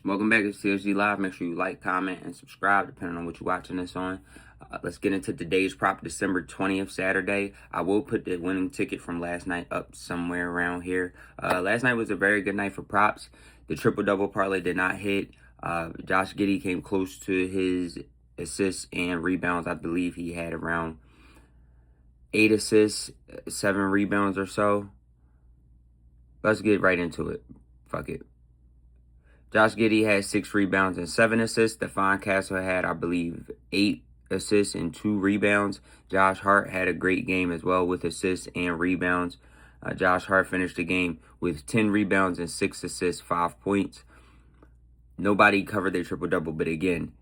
Welcome back to TSGLIVE. Make sure you like, comment, and subscribe depending on what you're watching this on. Let's get into today's prop, December 20th, Saturday. I will put the winning ticket from last night up somewhere around here. Last night was a very good night for props. The triple-double parlay did not hit. Josh Giddey came close to his assists and rebounds. I believe he had around 8 assists, 7 rebounds or so. Let's get right into it. Fuck it. Josh Giddey had 6 rebounds and 7 assists. Stephon Castle had, I believe, 8 assists and 2 rebounds. Josh Hart had a great game as well with assists and rebounds. Josh Hart finished the game with 10 rebounds and 6 assists, 5 points. Nobody covered their triple-double, but again,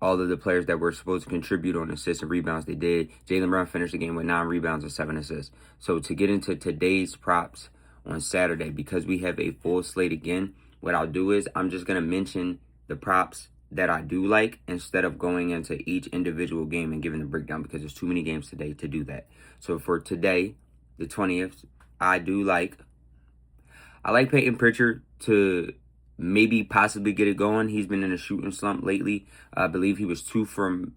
all of the players that were supposed to contribute on assists and rebounds, they did. Jaylen Brown finished the game with 9 rebounds and 7 assists. So to get into today's props on Saturday, because we have a full slate again, what I'll do is I'm just going to mention the props that I do like instead of going into each individual game and giving the breakdown, because there's too many games today to do that. So for today, the 20th, I like Peyton Pritchard to maybe possibly get it going. He's been in a shooting slump lately. I believe he was 2 from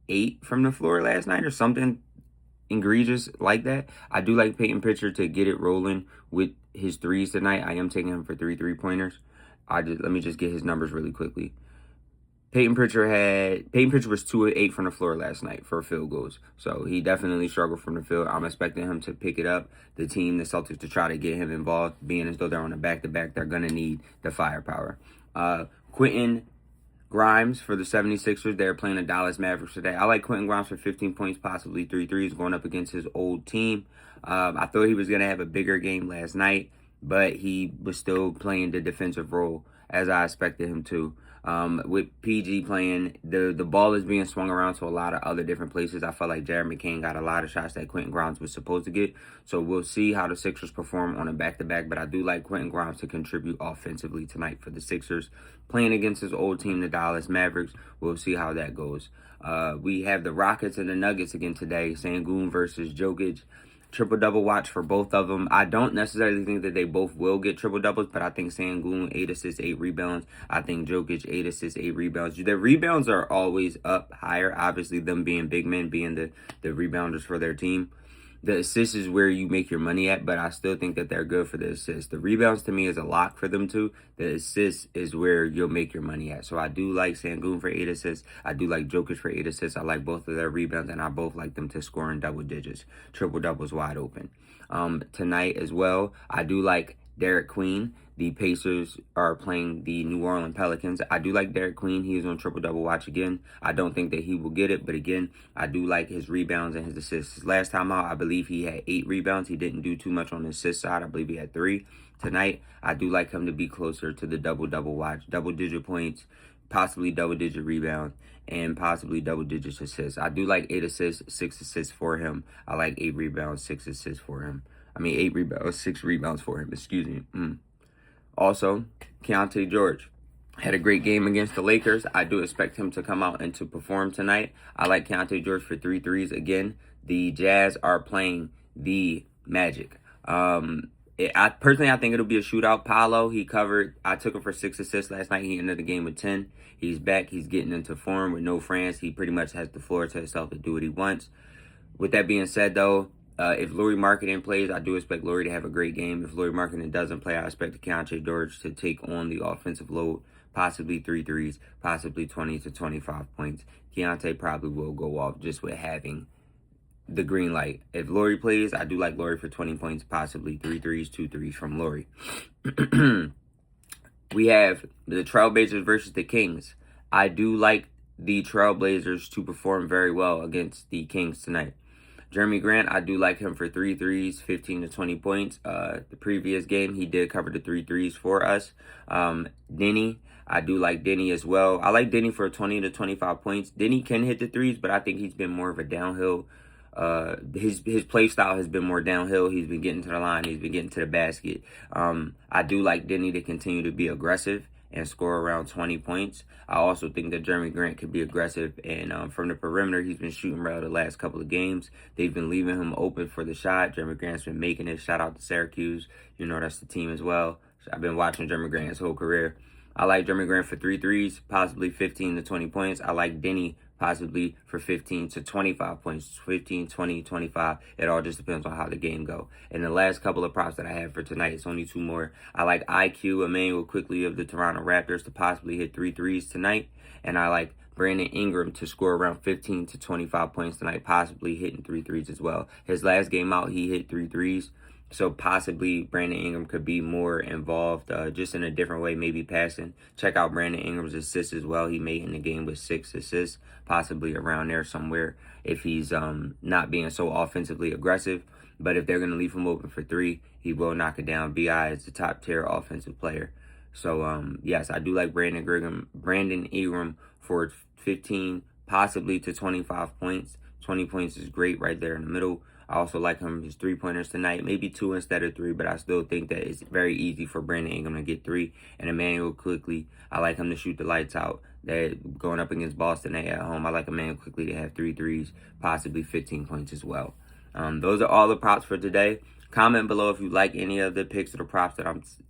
8 from the floor last night or something egregious like that. I do like Peyton Pritchard to get it rolling with his threes tonight. I am taking him for 3 3-pointers. Let me just get his numbers really quickly. Peyton Pritchard was 2 of 8 from the floor last night for field goals. So he definitely struggled from the field. I'm expecting him to pick it up. The Celtics, to try to get him involved, being as though they're on a back-to-back, they're going to need the firepower. Quentin Grimes for the 76ers. They're playing the Dallas Mavericks today. I like Quentin Grimes for 15 points, possibly 3 threes, going up against his old team. I thought he was going to have a bigger game last night, but he was still playing the defensive role as I expected him to. With PG playing, the ball is being swung around to a lot of other different places. I felt like Jared McCain got a lot of shots that Quentin Grimes was supposed to get. So we'll see how the Sixers perform on a back-to-back. But I do like Quentin Grimes to contribute offensively tonight for the Sixers. Playing against his old team, the Dallas Mavericks. We'll see how that goes. We have the Rockets and the Nuggets again today. Sengun versus Jokic. Triple-double watch for both of them. I don't necessarily think that they both will get triple-doubles, but I think Sengun, 8 assists, 8 rebounds. I think Jokic, 8 assists, 8 rebounds. The rebounds are always up higher, obviously, them being big men, being the rebounders for their team. The assists is where you make your money at, but I still think that they're good for the assists. The rebounds, to me, is a lock for them, too. The assists is where you'll make your money at. So I do like Sengun for 8 assists. I do like Jokic for 8 assists. I like both of their rebounds, and I both like them to score in double digits. Triple-doubles wide open. Tonight as well, I do like Derek Queen. The Pacers are playing the New Orleans Pelicans. I do like Derek Queen. He is on triple-double watch again. I don't think that he will get it, but again, I do like his rebounds and his assists. Last time out, I believe he had 8 rebounds. He didn't do too much on the assist side. I believe he had 3. Tonight, I do like him to be closer to the double-double watch. Double-digit points, possibly double-digit rebounds, and possibly double-digit assists. I do like 8 assists, 6 assists for him. I like 8 rebounds, 6 assists for him. 8 rebounds, 6 rebounds for him. Excuse me. Also, Keontae George had a great game against the Lakers. I do expect him to come out and to perform tonight. I like Keontae George for 3 threes. Again, the Jazz are playing the Magic. I think it'll be a shootout. Paolo, he covered. I took him for 6 assists last night. He ended the game with 10. He's back. He's getting into form with no France. He pretty much has the floor to himself to do what he wants. With that being said, though, if Lauri Markkanen plays, I do expect Lauri to have a great game. If Lauri Markkanen doesn't play, I expect Keontae George to take on the offensive load, possibly 3 threes, possibly 20 to 25 points. Keontae probably will go off just with having the green light. If Lauri plays, I do like Lauri for 20 points, possibly 3 threes, 2 threes from Lauri. We have the Trailblazers versus the Kings. I do like the Trailblazers to perform very well against the Kings tonight. Jeremy Grant, I do like him for 3 threes, 15 to 20 points. The previous game, he did cover the 3 threes for us. Denny, I do like Denny as well. I like Denny for 20 to 25 points. Denny can hit the threes, but I think he's been more of a downhill. His play style has been more downhill. He's been getting to the line. He's been getting to the basket. I do like Denny to continue to be aggressive and score around 20 points. I also think that Jeremy Grant could be aggressive, and from the perimeter, he's been shooting well the last couple of games. They've been leaving him open for the shot. Jeremy Grant's been making it. Shout out to Syracuse. That's the team as well. So I've been watching Jeremy Grant his whole career. I like Jeremy Grant for 3 threes, possibly 15 to 20 points. I like Denny possibly for 15 to 25 points, 15, 20, 25. It all just depends on how the game go. And the last couple of props that I have for tonight, it's only 2 more. I like IQ, Emmanuel Quickly of the Toronto Raptors to possibly hit 3 threes tonight. And I like Brandon Ingram to score around 15 to 25 points tonight, possibly hitting 3 threes as well. His last game out, he hit 3 threes. So possibly Brandon Ingram could be more involved just in a different way, maybe passing. Check out Brandon Ingram's assists as well. He made in the game with 6 assists, possibly around there somewhere if he's not being so offensively aggressive. But if they're going to leave him open for 3, he will knock it down. B.I. is a top-tier offensive player. So, yes, I do like Brandon Ingram for 15, possibly to 25 points. 20 points is great right there in the middle. I also like him, his 3-pointers tonight, maybe 2 instead of 3, but I still think that it's very easy for Brandon Ingram to get 3. And Emmanuel Quickly, I like him to shoot the lights out. That going up against Boston at home, I like Emmanuel Quickly to have 3 threes, possibly 15 points as well. Those are all the props for today. Comment below if you like any of the picks or the props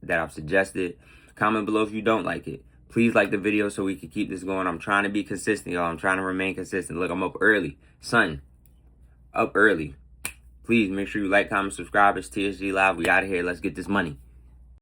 that I've suggested. Comment below if you don't like it. Please like the video so we can keep this going. I'm trying to be consistent, y'all. I'm trying to remain consistent. Look, I'm up early. Son, up early. Please make sure you like, comment, subscribe. It's TSG Live. We out of here. Let's get this money.